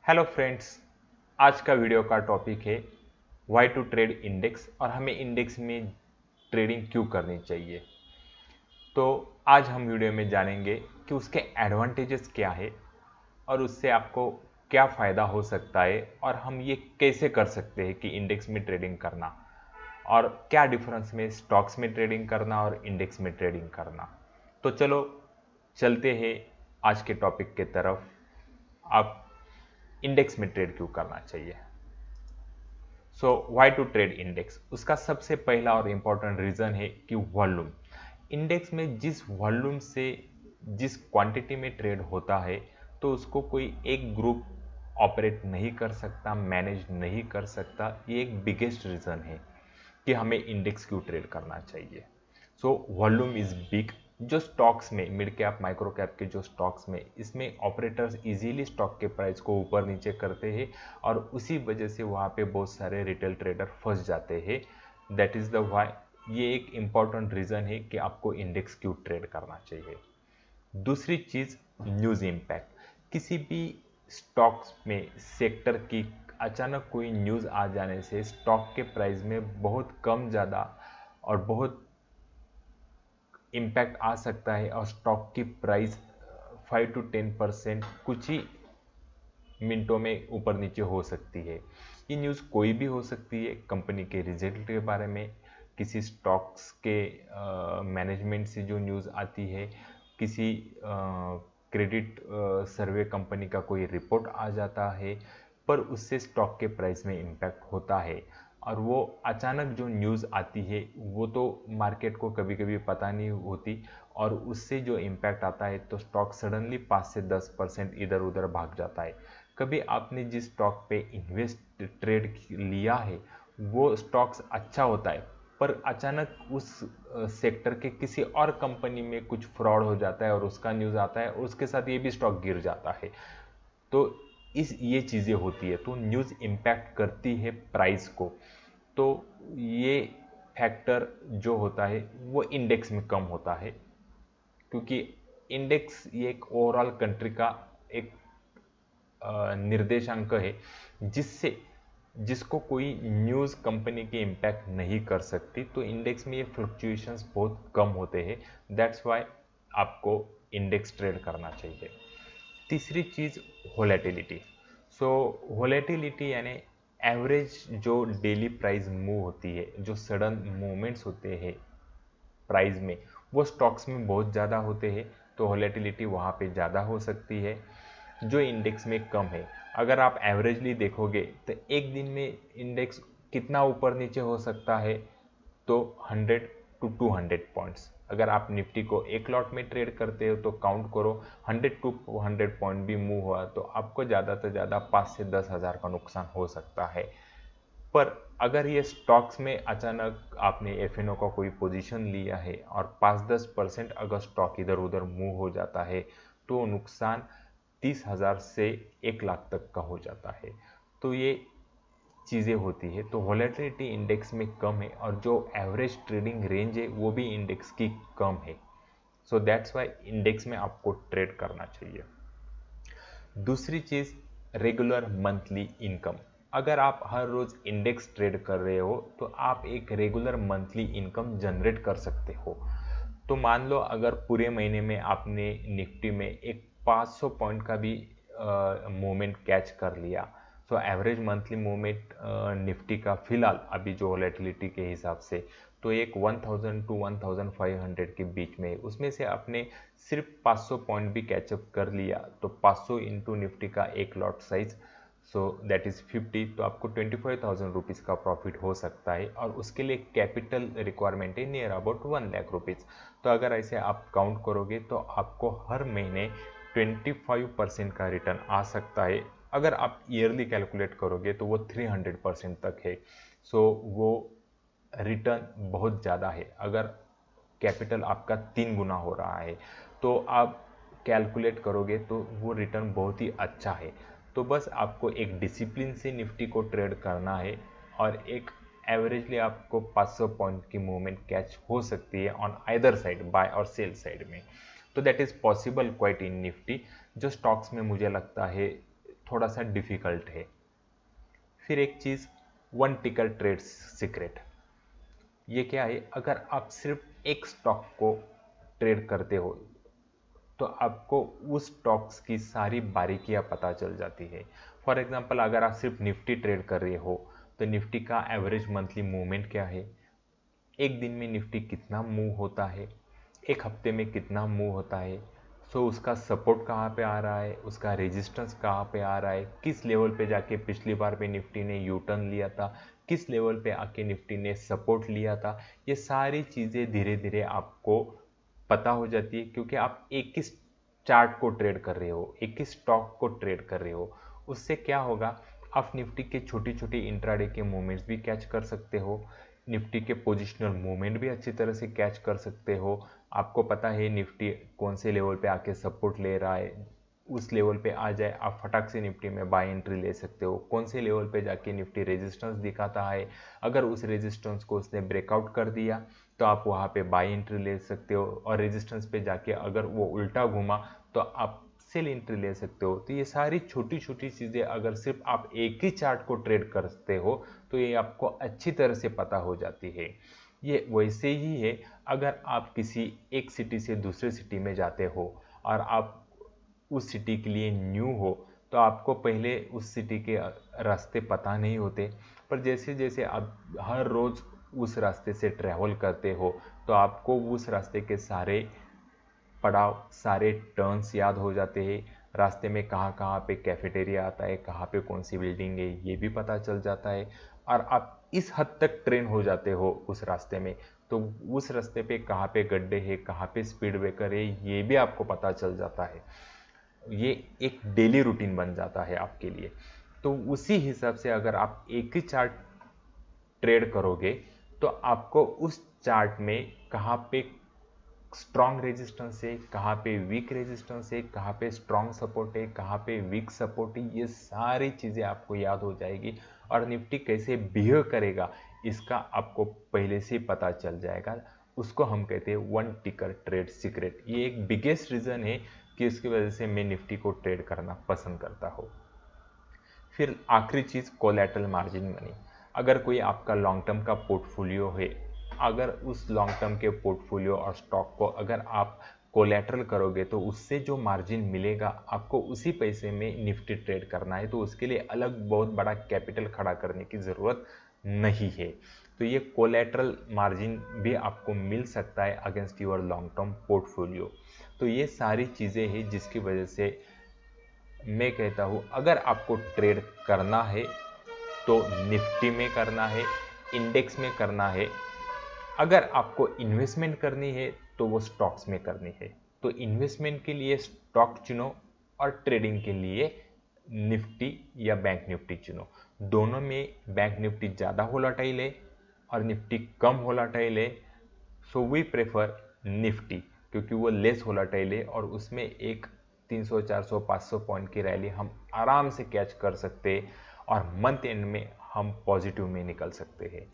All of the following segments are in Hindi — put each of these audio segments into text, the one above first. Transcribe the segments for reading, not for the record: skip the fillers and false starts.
हेलो फ्रेंड्स, आज का वीडियो का टॉपिक है वाई टू ट्रेड इंडेक्स और हमें इंडेक्स में ट्रेडिंग क्यों करनी चाहिए। तो आज हम वीडियो में जानेंगे कि उसके एडवांटेजेस क्या है और उससे आपको क्या फ़ायदा हो सकता है और हम ये कैसे कर सकते हैं कि इंडेक्स में ट्रेडिंग करना और क्या डिफरेंस में स्टॉक्स में ट्रेडिंग करना और इंडेक्स में ट्रेडिंग करना। तो चलो चलते हैं आज के टॉपिक के तरफ। आप इंडेक्स में ट्रेड क्यों करना चाहिए। So why to trade index, उसका सबसे पहला और इंपॉर्टेंट रीजन है कि वॉल्यूम। इंडेक्स में जिस वॉल्यूम से जिस क्वांटिटी में ट्रेड होता है तो उसको कोई एक ग्रुप ऑपरेट नहीं कर सकता, मैनेज नहीं कर सकता। ये एक बिगेस्ट रीजन है कि हमें इंडेक्स क्यों ट्रेड करना चाहिए। So volume is big. जो स्टॉक्स में मिड कैप माइक्रो कैप के जो स्टॉक्स में इसमें ऑपरेटर्स इजीली स्टॉक के प्राइस को ऊपर नीचे करते हैं और उसी वजह से वहाँ पे बहुत सारे रिटेल ट्रेडर फंस जाते हैं। दैट इज़ द वाई ये एक इम्पॉर्टेंट रीज़न है कि आपको इंडेक्स क्यों ट्रेड करना चाहिए। दूसरी चीज़, न्यूज़ इम्पैक्ट। किसी भी स्टॉक्स में सेक्टर की अचानक कोई न्यूज़ आ जाने से स्टॉक के प्राइस में बहुत कम ज़्यादा और बहुत इम्पैक्ट आ सकता है और स्टॉक की प्राइस 5 to 10% कुछ ही मिनटों में ऊपर नीचे हो सकती है। ये न्यूज़ कोई भी हो सकती है, कंपनी के रिजल्ट के बारे में, किसी स्टॉक्स के मैनेजमेंट से जो न्यूज़ आती है, किसी क्रेडिट सर्वे कंपनी का कोई रिपोर्ट आ जाता है, पर उससे स्टॉक के प्राइस में इम्पैक्ट होता है। और वो अचानक जो न्यूज़ आती है वो तो मार्केट को कभी कभी पता नहीं होती और उससे जो इम्पैक्ट आता है तो स्टॉक सडनली 5 से 10% इधर उधर भाग जाता है। कभी आपने जिस स्टॉक पे इन्वेस्ट ट्रेड लिया है वो स्टॉक्स अच्छा होता है, पर अचानक उस सेक्टर के किसी और कंपनी में कुछ फ्रॉड हो जाता है और उसका न्यूज़ आता है और उसके साथ ये भी स्टॉक गिर जाता है। तो ये चीज़ें होती है, तो न्यूज़ इम्पैक्ट करती है प्राइस को। तो ये फैक्टर जो होता है वो इंडेक्स में कम होता है, क्योंकि इंडेक्स ये एक ओवरऑल कंट्री का एक निर्देशांक है जिससे जिसको कोई न्यूज़ कंपनी की इम्पैक्ट नहीं कर सकती। तो इंडेक्स में ये फ्लक्चुएशंस बहुत कम होते हैं। दैट्स वाई आपको इंडेक्स ट्रेड करना चाहिए। तीसरी चीज़, वोलेटिलिटी। सो वोलेटिलिटी यानी एवरेज जो डेली प्राइस मूव होती है, जो सडन मूवमेंट्स होते हैं प्राइस में, वो स्टॉक्स में बहुत ज़्यादा होते हैं, तो वोलेटिलिटी वहाँ पे ज़्यादा हो सकती है जो इंडेक्स में कम है। अगर आप एवरेजली देखोगे तो एक दिन में इंडेक्स कितना ऊपर नीचे हो सकता है, तो 100 to 200 पॉइंट्स। अगर आप निफ्टी को एक लॉट में ट्रेड करते हो तो काउंट करो, 100 to 200 पॉइंट भी मूव हुआ तो आपको ज़्यादा से ज़्यादा 5 से 10 हज़ार का नुकसान हो सकता है। पर अगर ये स्टॉक्स में अचानक आपने एफएनओ का कोई पोजीशन लिया है और 5-10% अगर स्टॉक इधर उधर मूव हो जाता है तो नुकसान 30,000 से 1 लाख तक का हो जाता है। तो ये चीज़ें होती है, तो वॉलेटिलिटी इंडेक्स में कम है और जो एवरेज ट्रेडिंग रेंज है वो भी इंडेक्स की कम है। सो दैट्स वाई इंडेक्स में आपको ट्रेड करना चाहिए। दूसरी चीज़, रेगुलर मंथली इनकम। अगर आप हर रोज़ इंडेक्स ट्रेड कर रहे हो तो आप एक रेगुलर मंथली इनकम जनरेट कर सकते हो। तो मान लो अगर पूरे महीने में आपने निफ्टी में एक 500 पॉइंट का भी मूवमेंट कैच कर लिया, so average monthly movement Nifty का फिलहाल अभी जो वॉलेटिलिटी के हिसाब से तो एक 1000 to 1500 के बीच में, उसमें से आपने सिर्फ 500 पॉइंट भी कैचअप कर लिया तो 500 इंटू निफ्टी का एक lot size, so that is 50, तो आपको 25,000 रुपीज़ का प्रॉफिट हो सकता है और उसके लिए कैपिटल रिक्वायरमेंट है नियर अबाउट 1 लाख रुपीज़। तो अगर ऐसे आप काउंट करोगे तो आपको हर महीने 25% का रिटर्न आ सकता है। अगर आप ईयरली कैलकुलेट करोगे तो वो 300% तक है। सो वो रिटर्न बहुत ज़्यादा है। अगर कैपिटल आपका 3 गुना हो रहा है तो आप कैलकुलेट करोगे तो वो रिटर्न बहुत ही अच्छा है। तो बस आपको एक डिसिप्लिन से निफ्टी को ट्रेड करना है और एक एवरेजली आपको 500 पॉइंट की मूवमेंट कैच हो सकती है ऑन आइदर साइड, बाय और सेल साइड में। तो that is possible quite in Nifty. जो स्टॉक्स में मुझे लगता है थोड़ा सा डिफिकल्ट है। फिर एक चीज़, वन टिकर ट्रेड सीक्रेट। ये क्या है, अगर आप सिर्फ एक स्टॉक को ट्रेड करते हो तो आपको उस स्टॉक्स की सारी बारीकियां पता चल जाती है। फॉर एग्जांपल, अगर आप सिर्फ निफ्टी ट्रेड कर रहे हो तो निफ्टी का एवरेज मंथली मूवमेंट क्या है, एक दिन में निफ्टी कितना मूव होता है, एक हफ्ते में कितना मूव होता है, सो उसका सपोर्ट कहाँ पे आ रहा है, उसका रेजिस्टेंस कहाँ पे आ रहा है, किस लेवल पे जाके पिछली बार पे निफ्टी ने यू टर्न लिया था, किस लेवल पे आके निफ्टी ने सपोर्ट लिया था, ये सारी चीज़ें धीरे धीरे आपको पता हो जाती है, क्योंकि आप एक ही चार्ट को ट्रेड कर रहे हो, एक ही स्टॉक को ट्रेड कर रहे हो। उससे क्या होगा, आप निफ्टी के छोटी छोटी इंट्राडे के मूवमेंट्स भी कैच कर सकते हो, निफ्टी के पोजिशनल मूवमेंट भी अच्छी तरह से कैच कर सकते हो। आपको पता है निफ्टी कौन से लेवल पे आके सपोर्ट ले रहा है, उस लेवल पे आ जाए आप फटाक से निफ्टी में बाय एंट्री ले सकते हो। कौन से लेवल पे जाके निफ्टी रेजिस्टेंस दिखाता है, अगर उस रेजिस्टेंस को उसने ब्रेकआउट कर दिया तो आप वहाँ पे बाय एंट्री ले सकते हो, और रेजिस्टेंस पे जाके अगर वो उल्टा घूमा तो आप सेल एंट्री ले सकते हो। तो ये सारी छोटी छोटी चीज़ें अगर सिर्फ आप एक ही चार्ट को ट्रेड करते हो तो ये आपको अच्छी तरह से पता हो जाती है। ये वैसे ही है, अगर आप किसी एक सिटी से दूसरे सिटी में जाते हो और आप उस सिटी के लिए न्यू हो तो आपको पहले उस सिटी के रास्ते पता नहीं होते, पर जैसे जैसे आप हर रोज़ उस रास्ते से ट्रैवल करते हो तो आपको उस रास्ते के सारे पड़ाव, सारे टर्न्स याद हो जाते हैं। रास्ते में कहाँ कहाँ पे कैफेटेरिया आता है, कहाँ पे कौन सी बिल्डिंग है, ये भी पता चल जाता है। और आप इस हद तक ट्रेन हो जाते हो उस रास्ते में, तो उस रास्ते पे कहाँ पे गड्ढे हैं, कहाँ पे स्पीड ब्रेकर है, ये भी आपको पता चल जाता है। ये एक डेली रूटीन बन जाता है आपके लिए। तो उसी हिसाब से अगर आप एक ही चार्ट ट्रेड करोगे तो आपको उस चार्ट में कहाँ पे स्ट्रॉन्ग रेजिस्टेंस है, कहाँ पे वीक रेजिस्टेंस है, कहाँ पे स्ट्रॉन्ग सपोर्ट है, कहाँ पे वीक सपोर्ट है, ये सारी चीज़ें आपको याद हो जाएगी। और निफ्टी कैसे बिहेव करेगा इसका आपको पहले से ही पता चल जाएगा। उसको हम कहते हैं वन टिकर ट्रेड सीक्रेट। ये एक बिगेस्ट रीज़न है कि इसकी वजह से मैं निफ्टी को ट्रेड करना पसंद करता हूँ। फिर आखिरी चीज़, कोलैटरल मार्जिन मनी। अगर कोई आपका लॉन्ग टर्म का पोर्टफोलियो है, अगर उस लॉन्ग टर्म के पोर्टफोलियो और स्टॉक को अगर आप कोलैटरल करोगे तो उससे जो मार्जिन मिलेगा आपको उसी पैसे में निफ्टी ट्रेड करना है, तो उसके लिए अलग बहुत बड़ा कैपिटल खड़ा करने की ज़रूरत नहीं है। तो ये कोलैटरल मार्जिन भी आपको मिल सकता है against your long term portfolio. तो ये सारी चीज़ें हैं जिसकी वजह से मैं कहता हूँ अगर आपको ट्रेड करना है तो निफ्टी में करना है, इंडेक्स में करना है। अगर आपको इन्वेस्टमेंट करनी है तो वो स्टॉक्स में करनी है। तो इन्वेस्टमेंट के लिए स्टॉक चुनो और ट्रेडिंग के लिए निफ्टी या बैंक निफ्टी चुनो। दोनों में बैंक निफ्टी ज़्यादा वोलेटाइल है और निफ्टी कम वोलेटाइल है, सो वी प्रेफर निफ्टी, क्योंकि वो लेस वोलेटाइल है और उसमें एक 300 400 500 पॉइंट की रैली हम आराम से कैच कर सकते हैं और मंथ एंड में हम पॉजिटिव में निकल सकते हैं।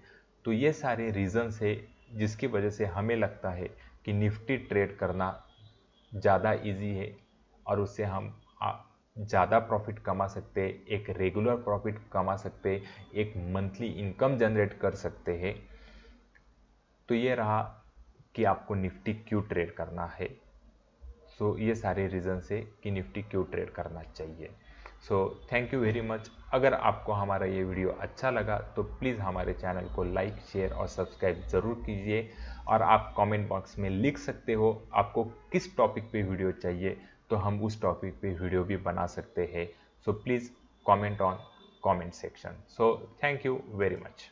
तो ये सारे रीजंस है जिसकी वजह से हमें लगता है कि निफ्टी ट्रेड करना ज़्यादा इजी है और उससे हम ज़्यादा प्रॉफिट कमा सकते हैं, एक रेगुलर प्रॉफिट कमा सकते हैं, एक मंथली इनकम जनरेट कर सकते हैं। तो ये रहा कि आपको निफ्टी क्यों ट्रेड करना है। सो ये सारे रीज़न है कि निफ्टी क्यों ट्रेड करना चाहिए। So thank you very much. अगर आपको हमारा ये वीडियो अच्छा लगा तो प्लीज़ हमारे चैनल को लाइक, शेयर और सब्सक्राइब ज़रूर कीजिए। और आप कमेंट बॉक्स में लिख सकते हो आपको किस टॉपिक पे वीडियो चाहिए, तो हम उस टॉपिक पे वीडियो भी बना सकते हैं। So please comment on comment section. So thank you very much.